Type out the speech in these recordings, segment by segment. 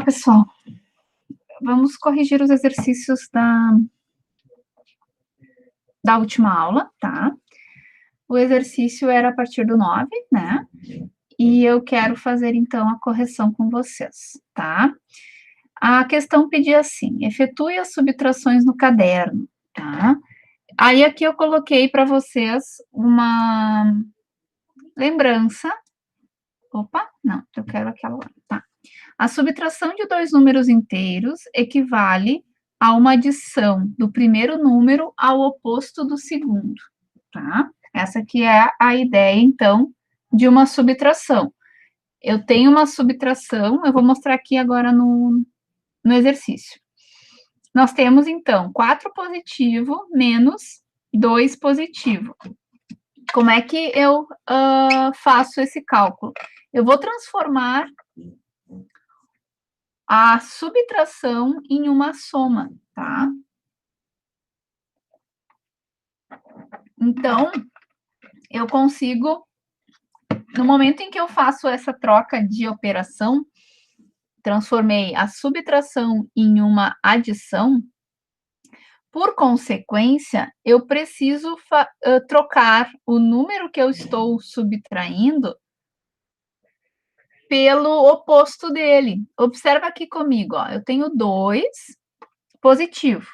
pessoal, vamos corrigir os exercícios da última aula, tá? O exercício era a partir do 9, né? E eu quero fazer, então, a correção com vocês, tá? A questão pedia assim, efetue as subtrações no caderno, tá? Aí, aqui eu coloquei para vocês uma lembrança. Opa, não, eu quero aquela lá, tá? A subtração de dois números inteiros equivale a uma adição do primeiro número ao oposto do segundo, tá? Essa aqui é a ideia, então, de uma subtração. Eu tenho uma subtração, eu vou mostrar aqui agora no exercício. Nós temos, então, 4 positivo menos 2 positivo. Como é que eu faço esse cálculo? Eu vou transformar a subtração em uma soma, tá? Então, eu consigo, no momento em que eu faço essa troca de operação, transformei a subtração em uma adição, por consequência, eu preciso trocar o número que eu estou subtraindo pelo oposto dele. Observa aqui comigo, ó, eu tenho 2 positivo.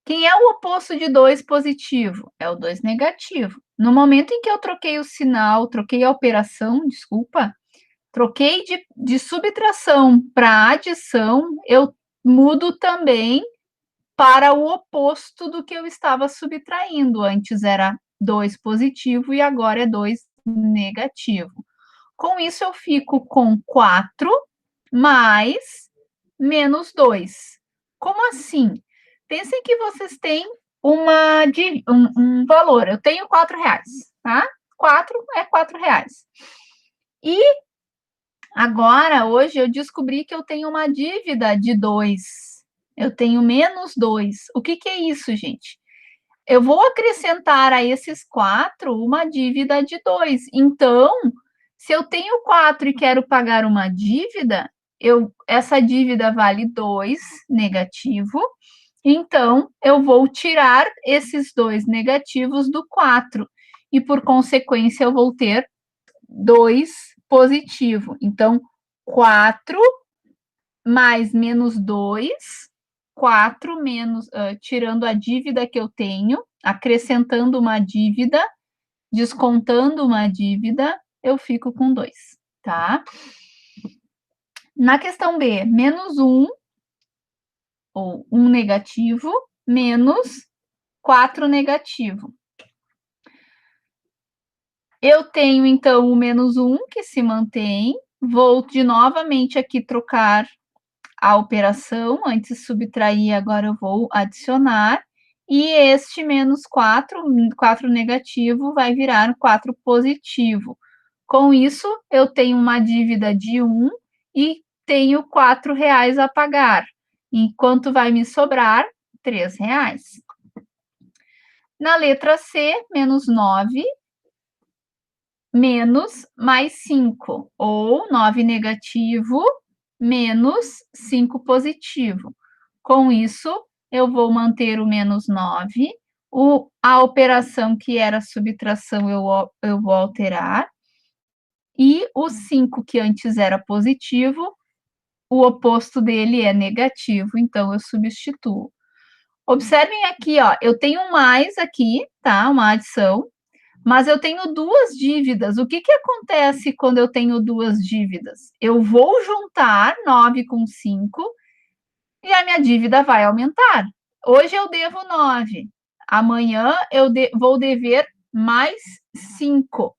Quem é o oposto de 2 positivo? É o 2 negativo. No momento em que eu troquei o sinal, troquei a operação, desculpa, troquei de subtração para adição, eu mudo também para o oposto do que eu estava subtraindo. Antes era 2 positivo e agora é 2 negativo. Com isso, eu fico com 4 mais menos 2. Como assim? Pensem que vocês têm um valor. Eu tenho R$4, tá? 4 é R$4. E agora, hoje, eu descobri que eu tenho uma dívida de 2. Eu tenho menos 2. O que é isso, gente? Eu vou acrescentar a esses 4 uma dívida de 2. Então, se eu tenho 4 e quero pagar uma dívida, essa dívida vale 2 negativo, então eu vou tirar esses 2 negativos do 4, e por consequência eu vou ter 2 positivo. Então, 4 mais menos 2, 4 menos, tirando a dívida que eu tenho, acrescentando uma dívida, descontando uma dívida, eu fico com 2, tá? Na questão B, menos 1, ou 1 negativo, menos 4 negativo. Eu tenho, então, o menos 1, que se mantém. Vou, novamente, aqui trocar a operação. Antes subtrair, agora eu vou adicionar. E este menos 4, 4 negativo, vai virar 4 positivo. Com isso, eu tenho uma dívida de 1 e tenho R$4 a pagar. E quanto vai me sobrar? R$3. Na letra C, menos 9, menos mais 5, ou 9 negativo, menos 5 positivo. Com isso, eu vou manter o menos 9, a operação que era subtração eu vou alterar, e o 5, que antes era positivo, o oposto dele é negativo, então eu substituo. Observem aqui, ó, eu tenho um mais aqui, tá? Uma adição, mas eu tenho 2 dívidas. O que acontece quando eu tenho 2 dívidas? Eu vou juntar 9 com 5 e a minha dívida vai aumentar. Hoje eu devo 9, amanhã eu vou dever mais 5.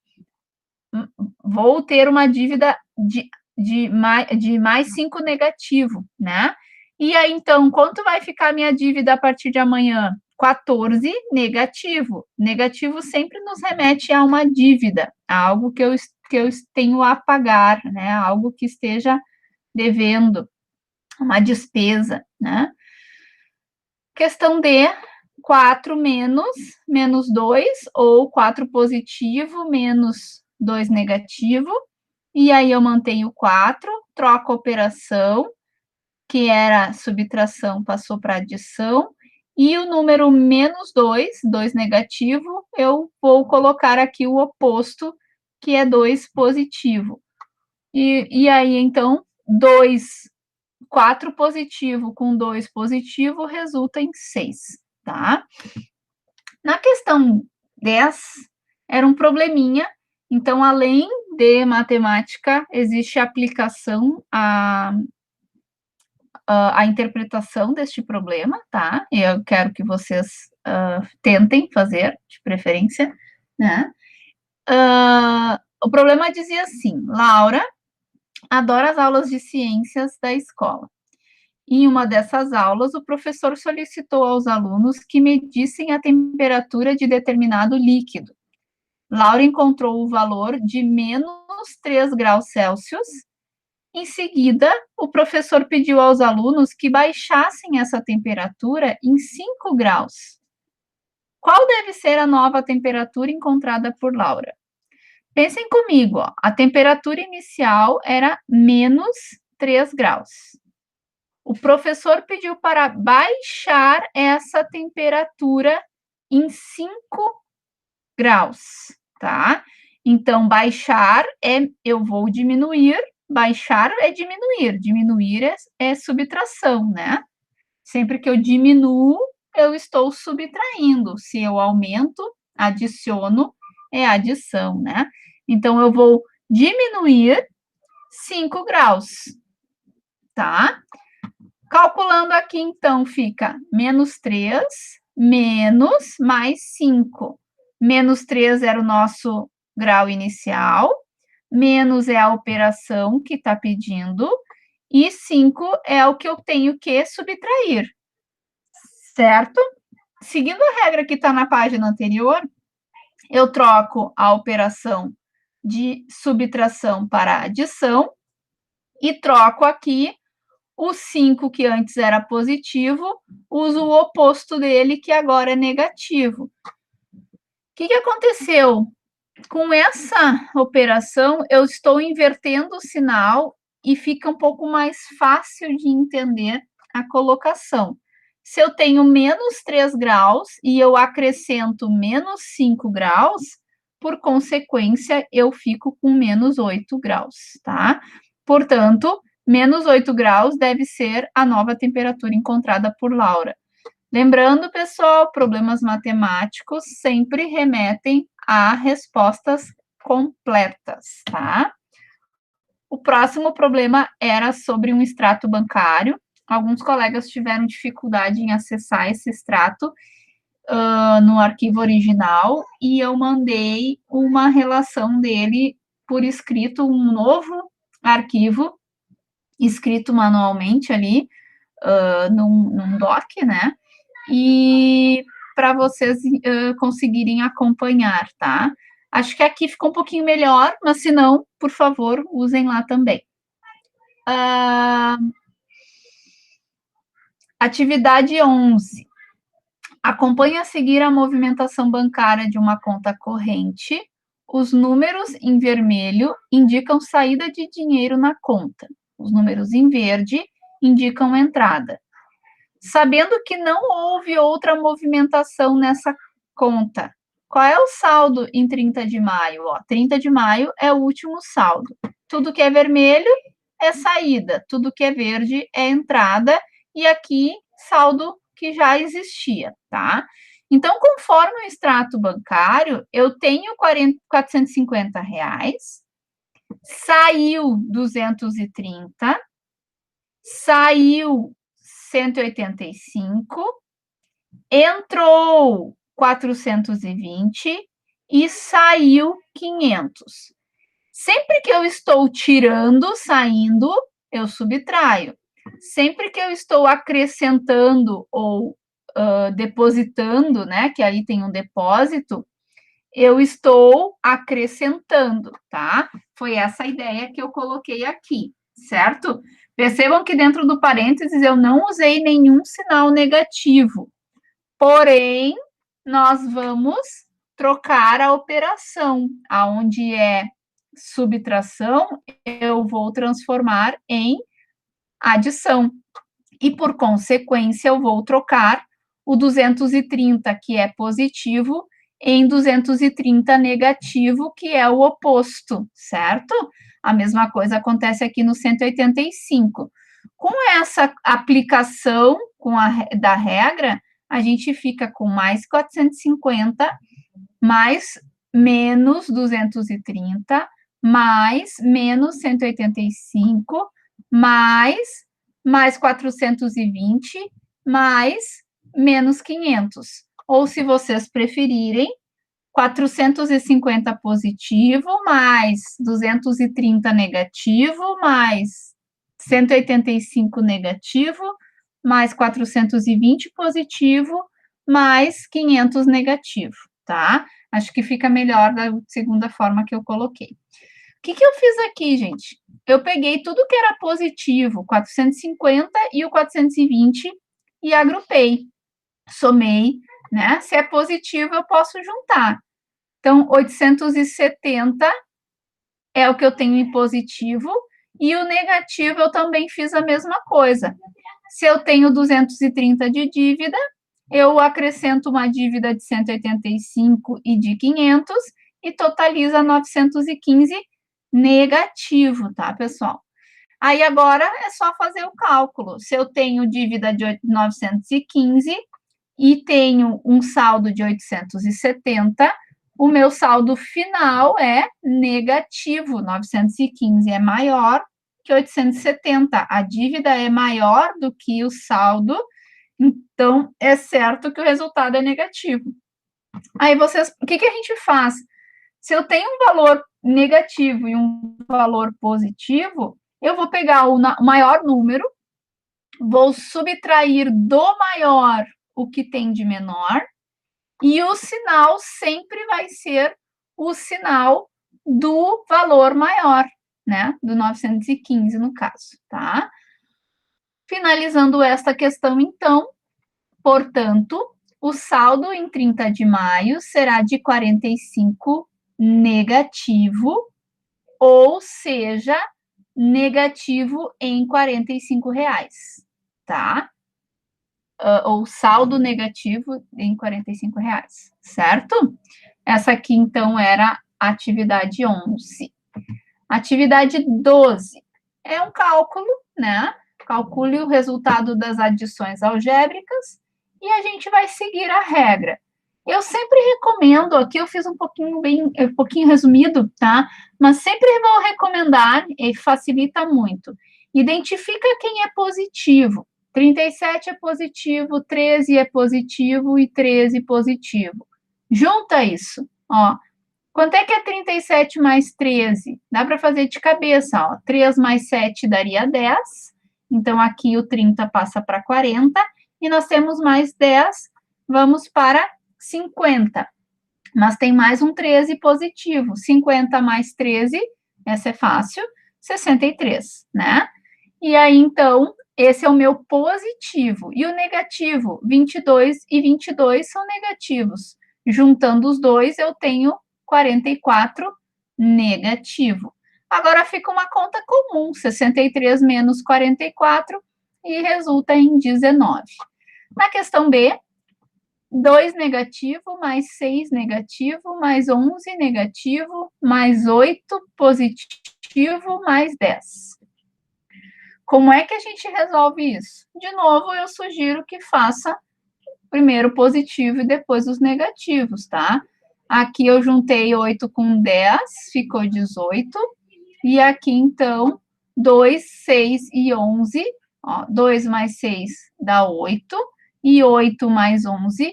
Vou ter uma dívida de mais 5 negativo, né? E aí, então, quanto vai ficar a minha dívida a partir de amanhã? 14 negativo. Negativo sempre nos remete a uma dívida, a algo que eu tenho a pagar, né? Algo que esteja devendo, uma despesa, né? Questão D, 4 menos 2, ou 4 positivo menos 2 negativo, e aí eu mantenho 4, troco a operação, que era subtração, passou para adição, e o número menos 2, 2 negativo, eu vou colocar aqui o oposto, que é 2 positivo. E aí, então, 4 positivo com 2 positivo resulta em 6, tá? Na questão 10, era um probleminha, então, além de matemática, existe aplicação a interpretação deste problema, tá? Eu quero que vocês tentem fazer, de preferência, né? O problema dizia assim: Laura adora as aulas de ciências da escola. Em uma dessas aulas, o professor solicitou aos alunos que medissem a temperatura de determinado líquido. Laura encontrou o valor de menos 3 graus Celsius. Em seguida, o professor pediu aos alunos que baixassem essa temperatura em 5 graus. Qual deve ser a nova temperatura encontrada por Laura? Pensem comigo, ó, a temperatura inicial era menos 3 graus. O professor pediu para baixar essa temperatura em 5 graus, tá? Então, baixar eu vou diminuir, baixar é diminuir, diminuir é subtração, né? Sempre que eu diminuo, eu estou subtraindo. Se eu aumento, adiciono, é adição, né? Então, eu vou diminuir 5 graus, tá? Calculando aqui, então, fica menos 3, menos mais 5. Menos 3 era o nosso grau inicial, menos é a operação que está pedindo, e 5 é o que eu tenho que subtrair, certo? Seguindo a regra que está na página anterior, eu troco a operação de subtração para adição e troco aqui o 5, que antes era positivo, uso o oposto dele, que agora é negativo. O que aconteceu? Com essa operação, eu estou invertendo o sinal e fica um pouco mais fácil de entender a colocação. Se eu tenho menos 3 graus e eu acrescento menos 5 graus, por consequência, eu fico com menos 8 graus, tá? Portanto, menos 8 graus deve ser a nova temperatura encontrada por Laura. Lembrando, pessoal, problemas matemáticos sempre remetem a respostas completas, tá? O próximo problema era sobre um extrato bancário. Alguns colegas tiveram dificuldade em acessar esse extrato no arquivo original e eu mandei uma relação dele por escrito, um novo arquivo escrito manualmente ali, num doc, né? E para vocês conseguirem acompanhar, tá? Acho que aqui ficou um pouquinho melhor, mas se não, por favor, usem lá também. Atividade 11. Acompanhe a seguir a movimentação bancária de uma conta corrente. Os números em vermelho indicam saída de dinheiro na conta. Os números em verde indicam entrada. Sabendo que não houve outra movimentação nessa conta, qual é o saldo em 30 de maio? 30 de maio é o último saldo. Tudo que é vermelho é saída, tudo que é verde é entrada, e aqui, saldo que já existia, tá? Então, conforme o extrato bancário, eu tenho R$450, saiu 230, saiu 185, entrou 420 e saiu 500. Sempre que eu estou tirando, saindo, eu subtraio. Sempre que eu estou acrescentando ou depositando, né, que aí tem um depósito, eu estou acrescentando, tá? Foi essa ideia que eu coloquei aqui, certo? Percebam que dentro do parênteses eu não usei nenhum sinal negativo. Porém, nós vamos trocar a operação, aonde é subtração, eu vou transformar em adição. E, por consequência, eu vou trocar o 230, que é positivo, em 230 negativo, que é o oposto, certo? A mesma coisa acontece aqui no 185. Com essa aplicação da regra, a gente fica com mais 450, mais menos 230, mais menos 185, mais 420, mais menos 500. Ou, se vocês preferirem, 450 positivo, mais 230 negativo, mais 185 negativo, mais 420 positivo, mais 500 negativo, tá? Acho que fica melhor da segunda forma que eu coloquei. O que eu fiz aqui, gente? Eu peguei tudo que era positivo, 450 e o 420, e agrupei, somei, né? Se é positivo, eu posso juntar. Então, 870 é o que eu tenho em positivo, e o negativo eu também fiz a mesma coisa. Se eu tenho 230 de dívida, eu acrescento uma dívida de 185 e de 500, e totaliza 915 negativo, tá, pessoal? Aí, agora, é só fazer o cálculo. Se eu tenho dívida de 915 e tenho um saldo de 870, o meu saldo final é negativo. 915 é maior que 870. A dívida é maior do que o saldo, então é certo que o resultado é negativo. Aí, o que a gente faz? Se eu tenho um valor negativo e um valor positivo, eu vou pegar o maior número, vou subtrair do maior o que tem de menor, e o sinal sempre vai ser o sinal do valor maior, né? Do 915, no caso, tá? Finalizando esta questão, então, portanto, o saldo em 30 de maio será de 45 negativo, ou seja, negativo em R$ 45, tá? Ou saldo negativo em R$ 45, certo? Essa aqui, então, era a atividade 11. Atividade 12 é um cálculo, né? Calcule o resultado das adições algébricas e a gente vai seguir a regra. Eu sempre recomendo, aqui eu fiz um pouquinho resumido, tá? Mas sempre vou recomendar, e facilita muito. Identifica quem é positivo. 37 é positivo, 13 é positivo e 13 positivo. Junta isso, ó. Quanto é que é 37 mais 13? Dá para fazer de cabeça, ó. 3 mais 7 daria 10. Então, aqui o 30 passa para 40. E nós temos mais 10, vamos para 50. Mas tem mais um 13 positivo. 50 mais 13, essa é fácil, 63, né? E aí, então, esse é o meu positivo. E o negativo, 22 e 22 são negativos. Juntando os dois, eu tenho 44 negativo. Agora fica uma conta comum, 63 menos 44, e resulta em 19. Na questão B, 2 negativo, mais 6 negativo, mais 11 negativo, mais 8 positivo, mais 10. Como é que a gente resolve isso? De novo, eu sugiro que faça primeiro o positivo e depois os negativos, tá? Aqui eu juntei 8 com 10, ficou 18. E aqui, então, 2, 6 e 11. Ó, 2 mais 6 dá 8. E 8 mais 11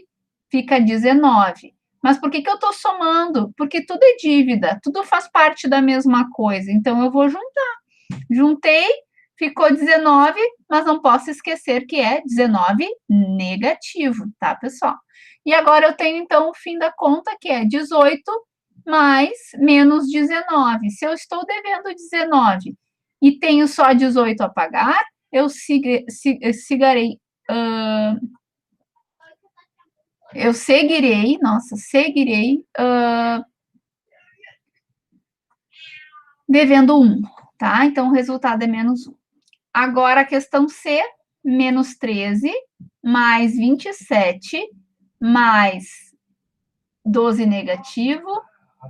fica 19. Mas por que eu estou somando? Porque tudo é dívida, tudo faz parte da mesma coisa. Então, eu vou juntar. Juntei, ficou 19, mas não posso esquecer que é 19 negativo, tá, pessoal? E agora eu tenho, então, o fim da conta, que é 18 mais menos 19. Se eu estou devendo 19 e tenho só 18 a pagar, eu seguirei, devendo 1, tá? Então, o resultado é menos 1. Agora, a questão C, menos 13, mais 27, mais 12 negativo,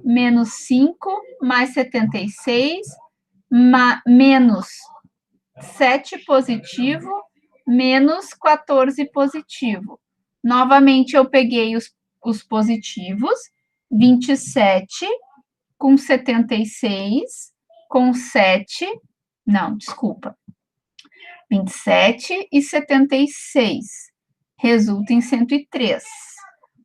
menos 5, mais 76, menos 7 positivo, menos 14 positivo. Novamente, eu peguei os positivos, 27 com 76, com 7, não, desculpa, 27 e 76, resulta em 103.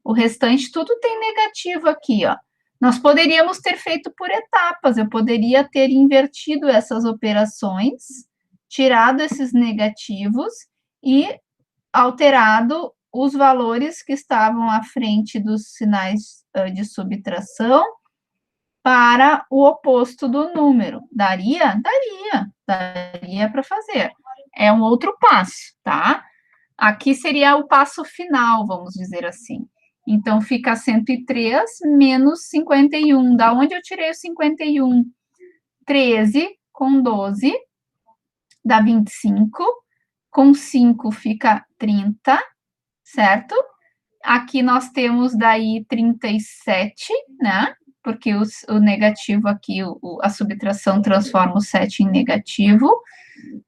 O restante tudo tem negativo aqui, ó. Nós poderíamos ter feito por etapas, eu poderia ter invertido essas operações, tirado esses negativos e alterado os valores que estavam à frente dos sinais de subtração para o oposto do número. Daria? Daria para fazer. É um outro passo, tá? Aqui seria o passo final, vamos dizer assim. Então, fica 103 menos 51. Da onde eu tirei o 51? 13 com 12 dá 25. Com 5 fica 30, certo? Aqui nós temos daí 37, né? Porque o negativo aqui, a subtração transforma o 7 em negativo.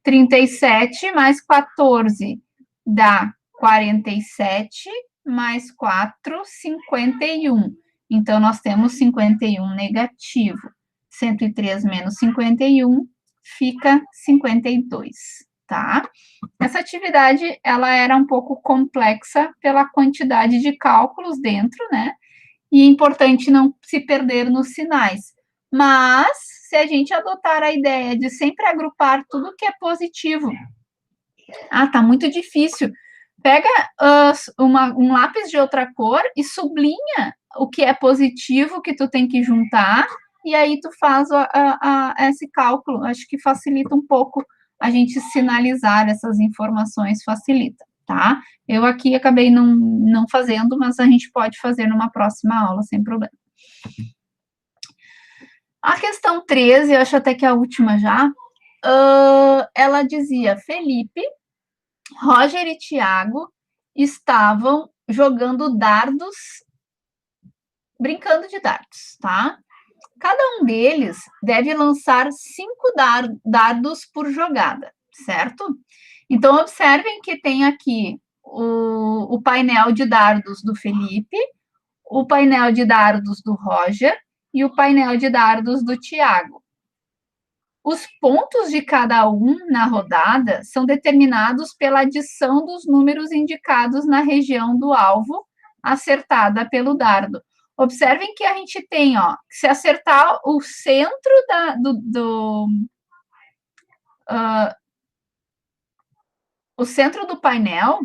37 mais 14 dá 47, mais 4, 51. Então, nós temos 51 negativo. 103 menos 51 fica 52, tá? Essa atividade, ela era um pouco complexa pela quantidade de cálculos dentro, né? E é importante não se perder nos sinais. Mas, se a gente adotar a ideia de sempre agrupar tudo que é positivo, tá muito difícil. Pega um lápis de outra cor e sublinha o que é positivo que tu tem que juntar, e aí tu faz esse cálculo. Acho que facilita um pouco a gente sinalizar essas informações, facilita, tá? Eu aqui acabei não fazendo, mas a gente pode fazer numa próxima aula, sem problema. A questão 13, eu acho até que é a última já, ela dizia, Felipe, Roger e Tiago estavam jogando dardos, brincando de dardos, tá? Cada um deles deve lançar 5 dardos por jogada, certo? Então, observem que tem aqui o painel de dardos do Felipe, o painel de dardos do Roger e o painel de dardos do Tiago. Os pontos de cada um na rodada são determinados pela adição dos números indicados na região do alvo acertada pelo dardo. Observem que a gente tem, ó, se acertar o centro o centro do painel,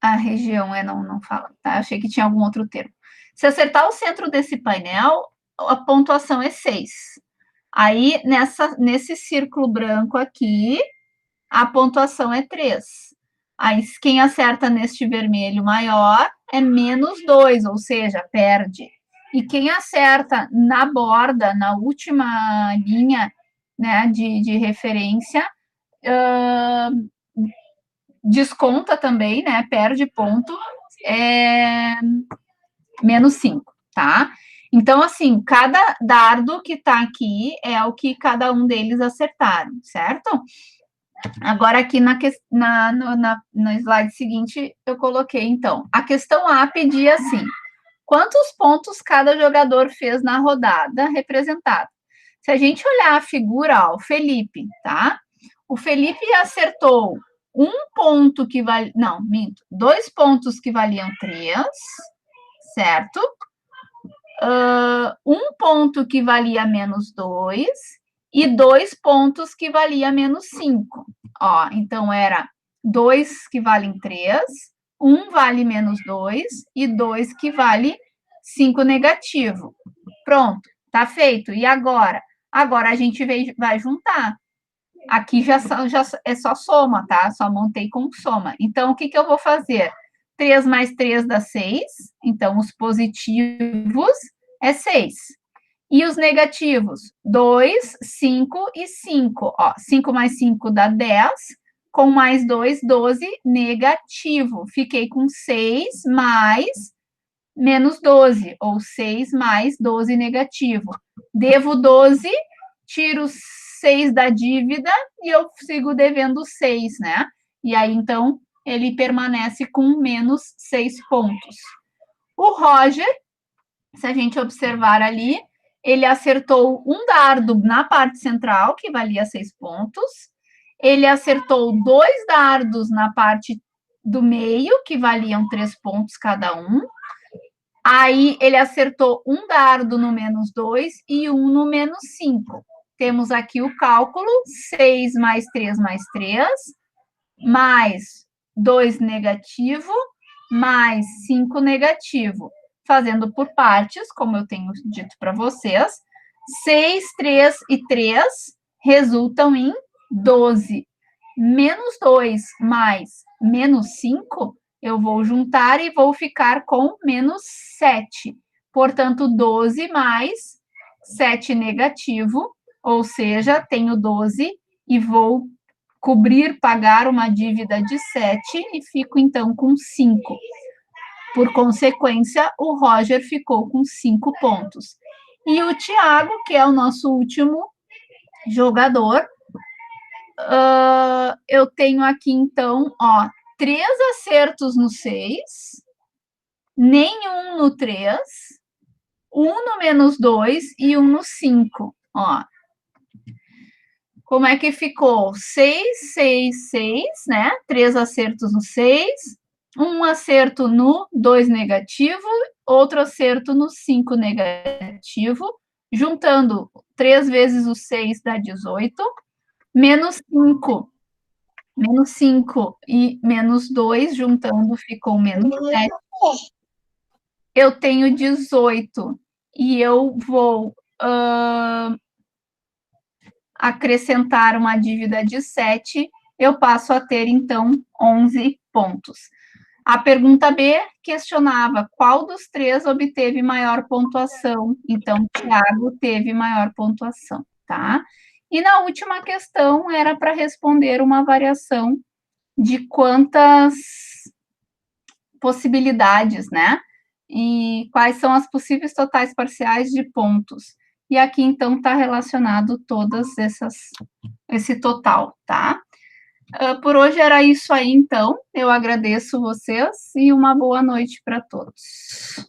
a região não fala, tá? Eu achei que tinha algum outro termo. Se acertar o centro desse painel, a pontuação é 6. Aí, nesse círculo branco aqui, a pontuação é 3. Aí, quem acerta neste vermelho maior é menos 2, ou seja, perde. E quem acerta na borda, na última linha, né, de referência, desconta também, né, perde ponto, menos 5, tá? Então, assim, cada dardo que tá aqui é o que cada um deles acertaram, certo? Agora, aqui no slide seguinte, eu coloquei, então, a questão A pedia assim, quantos pontos cada jogador fez na rodada representada? Se a gente olhar a figura, ó, o Felipe, tá? O Felipe acertou 1 ponto que vale... Não, minto. 2 pontos que valiam 3, certo? 1 ponto que valia menos 2 e 2 pontos que valia menos 5. Ó, então, era 2 que valem 3, 1 vale menos 2 e 2 que vale 5 negativo. Pronto, tá feito. E agora? Agora a gente vai juntar. Aqui já é só soma, tá? Só montei com soma. Então, o que eu vou fazer? 3 mais 3 dá 6, então os positivos é 6. E os negativos? 2, 5 e 5. Ó, 5 mais 5 dá 10, com mais 2, 12, negativo. Fiquei com 6 mais menos 12, ou 6 mais 12 negativo. Devo 12, tiro 6 da dívida e eu sigo devendo 6, né? E aí, então, ele permanece com menos 6 pontos. O Roger, se a gente observar ali, ele acertou um dardo na parte central, que valia 6 pontos. Ele acertou 2 dardos na parte do meio, que valiam 3 pontos cada um. Aí ele acertou um dardo no menos 2 e um no menos 5. Temos aqui o cálculo: 6 mais 3 mais 3, mais 2 negativo, mais 5 negativo. Fazendo por partes, como eu tenho dito para vocês, 6, 3 e 3 resultam em 12. Menos 2 mais menos 5, eu vou juntar e vou ficar com menos 7. Portanto, 12 mais 7 negativo, ou seja, tenho 12 e vou pagar uma dívida de 7 e fico, então, com 5. Por consequência, o Roger ficou com 5 pontos. E o Thiago, que é o nosso último jogador, eu tenho aqui, então, ó, 3 acertos no 6, nenhum no 3, 1 no menos 2 e 1 no 5. Ó, como é que ficou? 6, 6, 6, né? 3 acertos no 6, um acerto no 2 negativo, outro acerto no 5 negativo, juntando 3 vezes o 6 dá 18, menos 5. Menos 5 e menos 2, juntando, ficou menos 7. Eu tenho 18 e eu vou acrescentar uma dívida de 7, eu passo a ter, então, 11 pontos. A pergunta B questionava qual dos 3 obteve maior pontuação. Então, Thiago teve maior pontuação, tá? E na última questão era para responder uma variação de quantas possibilidades, né? E quais são as possíveis totais parciais de pontos. E aqui, então, está relacionado todas esse total, tá? Por hoje era isso aí, então. Eu agradeço vocês e uma boa noite para todos.